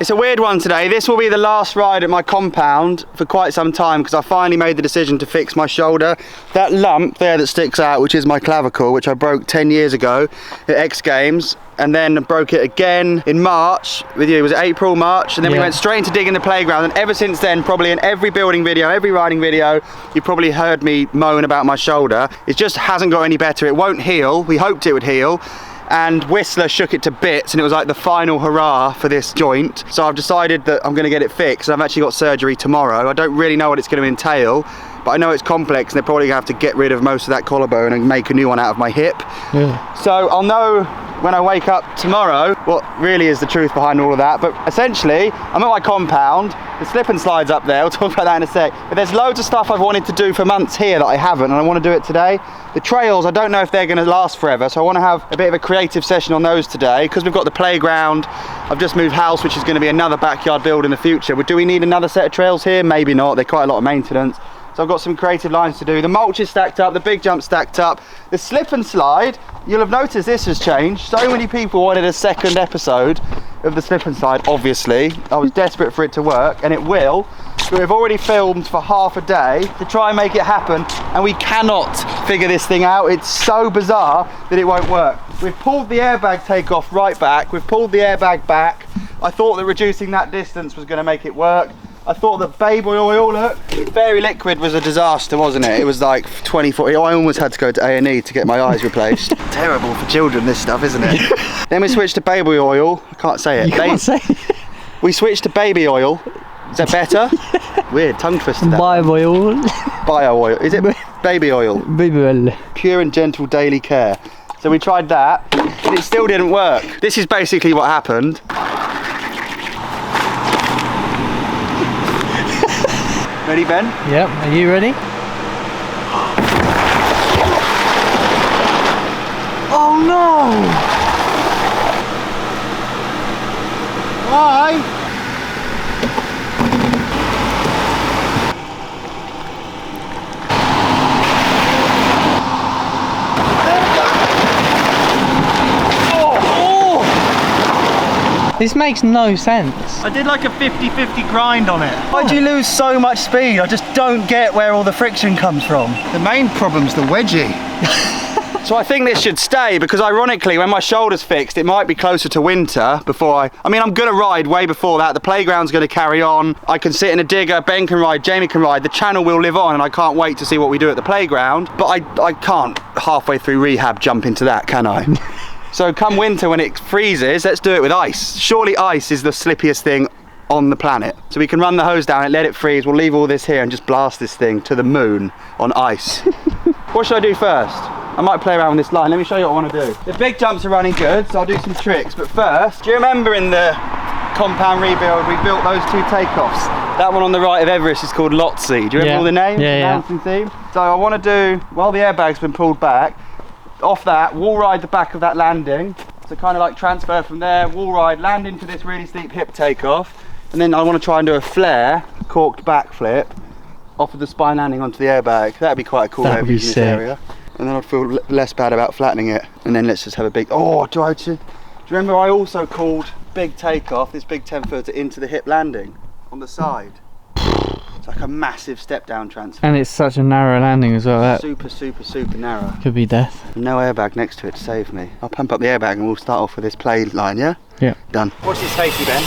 It's a weird one today. This will be the last ride at my compound for quite some time because I finally made the decision to fix my shoulder. That lump there that sticks out, which is my clavicle, which I broke 10 years ago at X Games, and then broke it again in March with you. It was April, March, and then we went straight into digging the playground, and ever since then, probably in every building video, every riding video, you probably heard me moan about my shoulder. It just hasn't got any better. It won't heal. We hoped it would heal, and Whistler shook it to bits, and it was like the final hurrah for this joint. So I've decided that I'm gonna get it fixed, and I've actually got surgery tomorrow. I don't really know what it's gonna entail, but I know it's complex, and they're probably gonna have to get rid of most of that collarbone and make a new one out of my hip. So I'll know when I wake up tomorrow what really is the truth behind all of that. But essentially, I'm at my compound, the slip and slides up there, we'll talk about that in a sec, but there's loads of stuff I've wanted to do for months here that I haven't, and I want to do it today. The trails, I don't know if they're going to last forever, so I want to have a bit of a creative session on those today, because we've got the playground. I've just moved house, which is going to be another backyard build in the future. But do we need another set of trails here? Maybe not. They're quite a lot of maintenance. So I've got some creative lines to do. The mulch is stacked up, the big jump stacked up. The slip and slide, you'll have noticed this has changed. So many people wanted a second episode of the slip and slide, obviously. I was desperate for it to work, and it will. But we've already filmed for half a day to try and make it happen, and we cannot figure this thing out. It's so bizarre that it won't work. We've pulled the airbag takeoff right back. We've pulled the airbag back. I thought that reducing that distance was going to make it work. I thought that baby oil, look, Fairy Liquid was a disaster, wasn't it? It was like 24, I almost had to go to A&E to get my eyes replaced. Terrible for children, this stuff, isn't it? Then we switched to baby oil. I can't say it. You can't say it. We switched to baby oil. Is that better? Weird, tongue twister. Bio oil. Bio oil. Is it baby oil? Baby oil. Pure and gentle daily care. So we tried that, but it still didn't work. This is basically what happened. Ready, Ben? Yep, are you ready? Oh no! Why? This makes no sense. I did like a 50-50 grind on it. Why'd you lose so much speed? I just don't get where all the friction comes from. The main problem's the wedgie. So I think this should stay, because ironically, when my shoulder's fixed, it might be closer to winter before I mean, I'm gonna ride way before that. The playground's gonna carry on. I can sit in a digger, Ben can ride, Jamie can ride. The channel will live on, and I can't wait to see what we do at the playground. But I can't halfway through rehab jump into that, can I? So come winter when it freezes, let's do it with ice. Surely ice is the slippiest thing on the planet. So we can run the hose down it, let it freeze, we'll leave all this here and just blast this thing to the moon on ice. What should I do first? I might play around with this line. Let me show you what I want to do. The big jumps are running good, so I'll do some tricks. But first, do you remember in the compound rebuild, we built those two takeoffs? That one on the right of Everest is called Lotsie. Do you remember all the names? Yeah, the theme? So I want to do, while the airbag's been pulled back, off that, wall ride the back of that landing. So kind of like transfer from there, wall ride, land into this really steep hip takeoff. And then I want to try and do a flare, corked backflip, off of the spine landing onto the airbag. That'd be quite a cool overview in this area. And then I'd feel less bad about flattening it. And then let's just have a big, do you remember I also called big takeoff, this big 10-footer into the hip landing on the side. It's like a massive step down transfer. And it's such a narrow landing as well. That Super, super, super narrow. could be death. No airbag next to it to save me. I'll pump up the airbag and we'll start off with this play line, yeah? Yeah. Done. Watch this safety, Ben.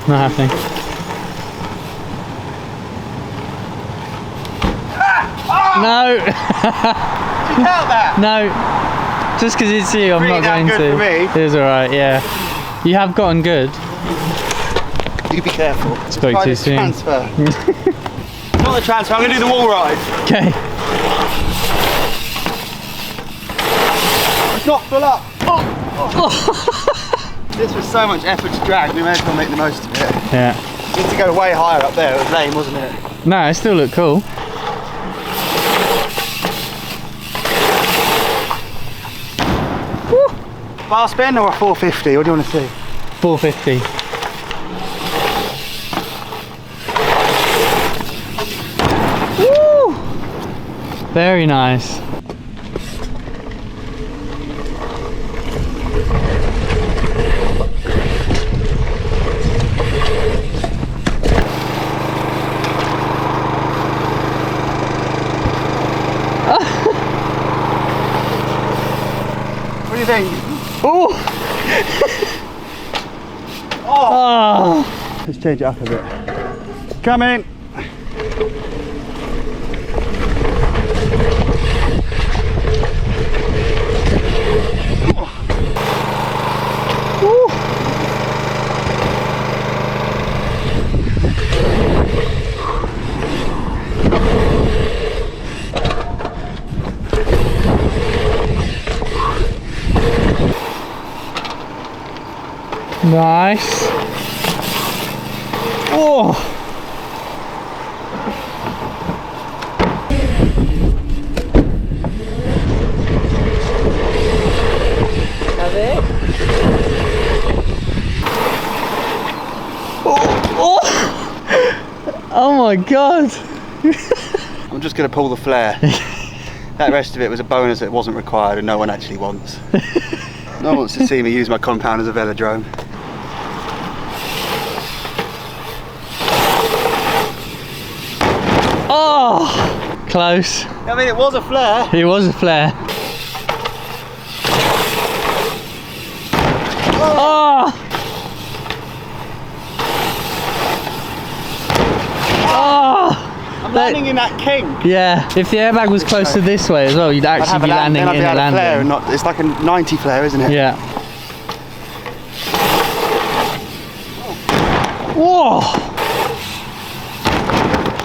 Not happening. No! Did you count that? No. Just because it's you, I'm Really not going good to. for me. It was alright, yeah. You have gotten good. You be careful. Spoke too soon. Transfer. Not the transfer, I'm going to do the wall ride. Okay. It's not full up. This was so much effort to drag, we may as well make the most of it. Yeah. Just to go way higher up there, it was lame, wasn't it? No, it still looked cool. Woo. Bar spin or a 450? What do you want to see? 450. Woo! Very nice. do you think? Oh! Oh! Let's change it up a bit. Come in. Nice. Oh! Have it? Oh my god! I'm just going to pull the flare. That rest of it was a bonus that wasn't required and no one actually wants. No one wants to see me use my compound as a velodrome. Oh! Close. I mean, it was a flare. It was a flare. Oh! Oh! I'm landing in that king. Yeah, if the airbag was closer this way as well, you'd actually be landing in the landing. Flare and not, it's like a 90 flare, isn't it? Yeah. Whoa!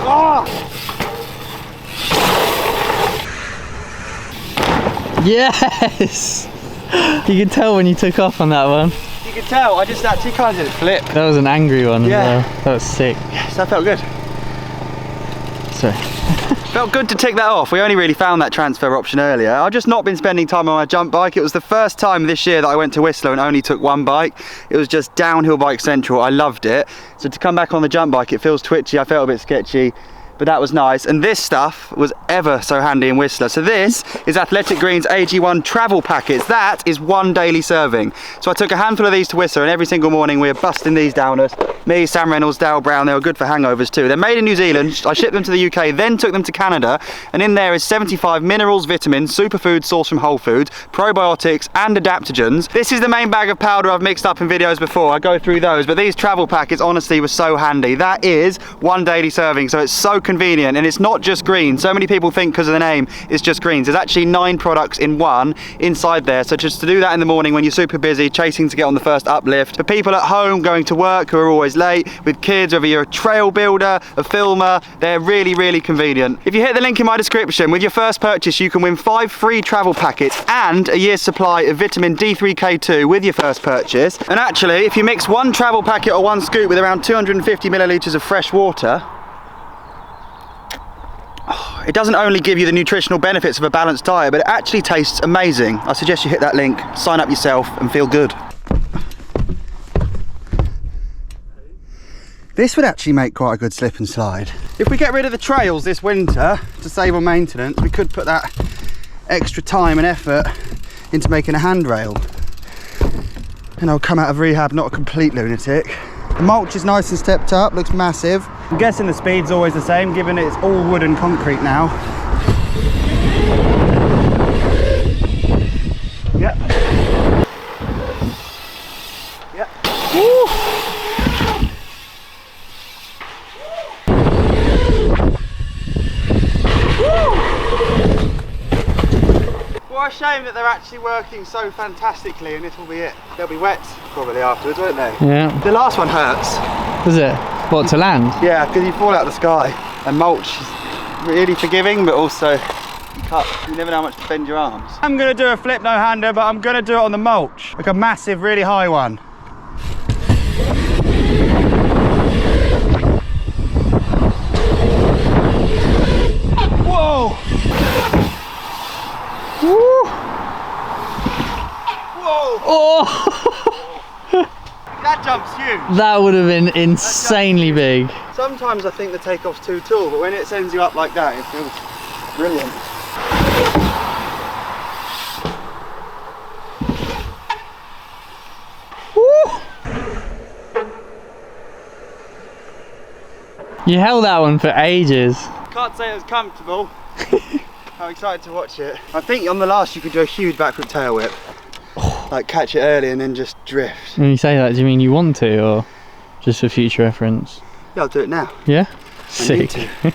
Oh! Yes! You could tell when you took off on that one. You could tell, I just actually kind of did a flip. That was an angry one as well. That was sick. Yes, that felt good. Sorry. Felt good to tick that off. We only really found that transfer option earlier. I've just not been spending time on my jump bike. It was the first time this year that I went to Whistler and only took one bike. It was just downhill bike central. I loved it. So to come back on the jump bike, it feels twitchy. I felt a bit sketchy, but that was nice. And this stuff was ever so handy in Whistler. So this is Athletic Greens AG1 travel packets. That is one daily serving. So I took a handful of these to Whistler and every single morning we were busting these down us. Me, Sam Reynolds, Dale Brown, they were good for hangovers too. They're made in New Zealand. I shipped them to the UK, then took them to Canada. And in there is 75 minerals, vitamins, superfoods sourced from whole foods, probiotics and adaptogens. This is the main bag of powder I've mixed up in videos before. I go through those, but these travel packets honestly were so handy. That is one daily serving, so it's so convenient. And it's not just greens. So many people think because of the name it's just greens. There's actually 9 products in one inside there. So just to do that in the morning when you're super busy, chasing to get on the first uplift. For people at home going to work who are always late, with kids, whether you're a trail builder, a filmer, they're really, really convenient. If you hit the link in my description, with your first purchase you can win 5 free travel packets and a year's supply of vitamin D3K2 with your first purchase. And actually, if you mix 1 travel packet or 1 scoop with around 250 millilitres of fresh water, it doesn't only give you the nutritional benefits of a balanced diet, but it actually tastes amazing. I suggest you hit that link, sign up yourself and feel good. This would actually make quite a good slip and slide. If we get rid of the trails this winter to save on maintenance, we could put that extra time and effort into making a handrail. And I'll come out of rehab not a complete lunatic. The mulch is nice and stepped up, looks massive. I'm guessing the speed's always the same, given it's all wood and concrete now. Yep. Yep. Woo! What a shame that they're actually working so fantastically and this will be it. They'll be wet probably afterwards, won't they? Yeah. The last one hurts. Was it? What, to land? Yeah, because you fall out of the sky. And mulch is really forgiving, but also you never know how much to bend your arms. I'm going to do a flip no-hander, but I'm going to do it on the mulch. Like a massive, really high one. Whoa! Woo! Whoa! Oh! That jump's huge. That would have been insanely big. Sometimes I think the takeoff's too tall, but when it sends you up like that, it feels brilliant. Woo! You held that one for ages. Can't say it was comfortable. I'm excited to watch it. I think on the last you could do a huge backflip tail whip. like catch it early and then just drift. When you say that, do you mean you want to, or just for future reference? Yeah, I'll do it now. Yeah? I need Sick. to.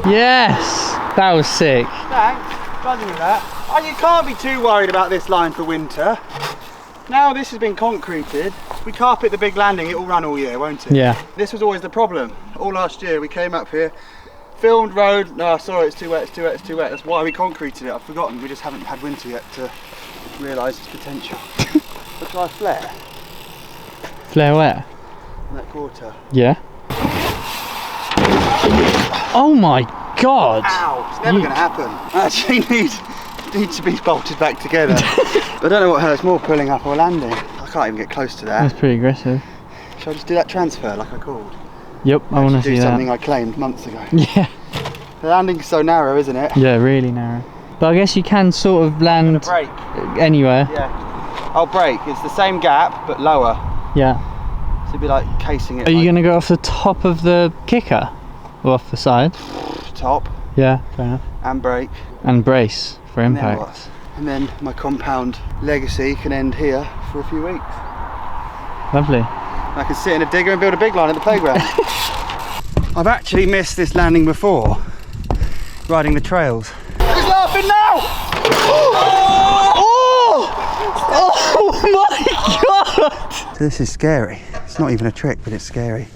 Yes! That was sick. Thanks, buzzing with that. And you can't be too worried about this line for winter. Now this has been concreted, we carpet the big landing, it will run all year, won't it? Yeah. This was always the problem. All last year we came up here, filmed road, no, sorry, it's too wet, it's too wet, it's too wet. That's why we concreted it, I've forgotten. We just haven't had winter yet to realise its potential. We'll try a flare Flare where? in that quarter. Yeah. Oh my god! Ow, it's never going to happen. I actually need to be bolted back together. I don't know what hurts more, pulling up or landing. I can't even get close to that. That's pretty aggressive. Shall I just do that transfer like I called? Yep, I want to see Do that. something I claimed months ago. Yeah. The landing's so narrow, isn't it? Yeah, really narrow. But I guess you can sort of land Brake. anywhere. Yeah. I'll brake. It's the same gap but lower. Yeah. So it'd be like casing it. Are you like going to go off the top of the kicker? Or off the side? top Yeah, fair enough. and brake. And brace for And then impact. what? And then my compound legacy can end here for a few weeks. Lovely. I can sit in a digger and build a big line at the playground. I've actually missed this landing before, riding the trails. Who's laughing now? Oh my god! So this is scary. It's not even a trick, but it's scary.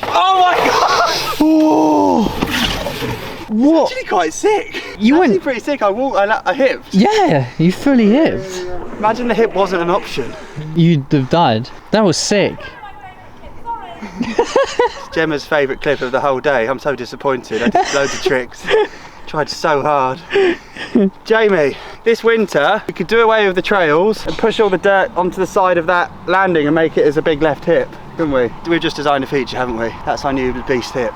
Oh my god! Oh! What? Actually quite sick. You Actually went- pretty sick. I hipped. Yeah, you fully hipped. Imagine the hip wasn't an option. You'd have died. That was sick. Gemma's favourite clip of the whole day. I'm so disappointed. I did loads of tricks. Tried so hard. Jamie, this winter we could do away with the trails and push all the dirt onto the side of that landing and make it as a big left hip, couldn't we? We've just designed a feature, haven't we? That's our new beast hip.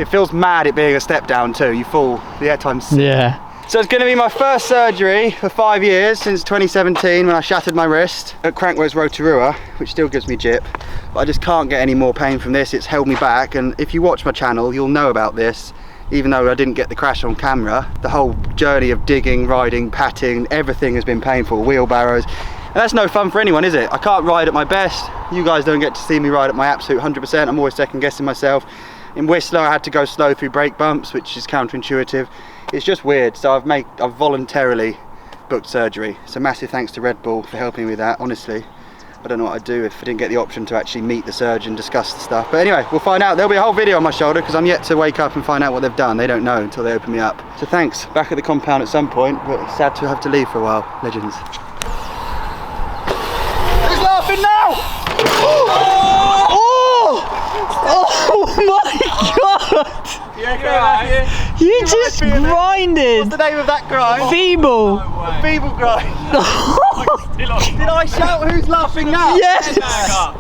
It feels mad it being a step down too. You fall, the airtime's Yeah. So it's going to be my first surgery for 5 years since 2017 when I shattered my wrist at Crankwell's Rotorua, which still gives me jip. But I just can't get any more pain from this. It's held me back, and if you watch my channel, you'll know about this. Even though I didn't get the crash on camera, the whole journey of digging, riding, patting, everything has been painful. Wheelbarrows. And that's no fun for anyone, is it? I can't ride at my best. You guys don't get to see me ride at my absolute 100%. I'm always second guessing myself. In Whistler, I had to go slow through brake bumps, which is counterintuitive. It's just weird, so I've voluntarily booked surgery. So massive thanks to Red Bull for helping me with that, honestly. I don't know what I'd do if I didn't get the option to actually meet the surgeon, discuss the stuff. But anyway, we'll find out. There'll be a whole video on my shoulder because I'm yet to wake up and find out what they've done. They don't know until they open me up. So thanks, back at the compound at some point, but sad to have to leave for a while. Legends. Who's laughing now? Oh my god! Yeah, You just grinded! What's the name of that grind? Feeble! Feeble grind. Did I shout who's laughing now? Yes!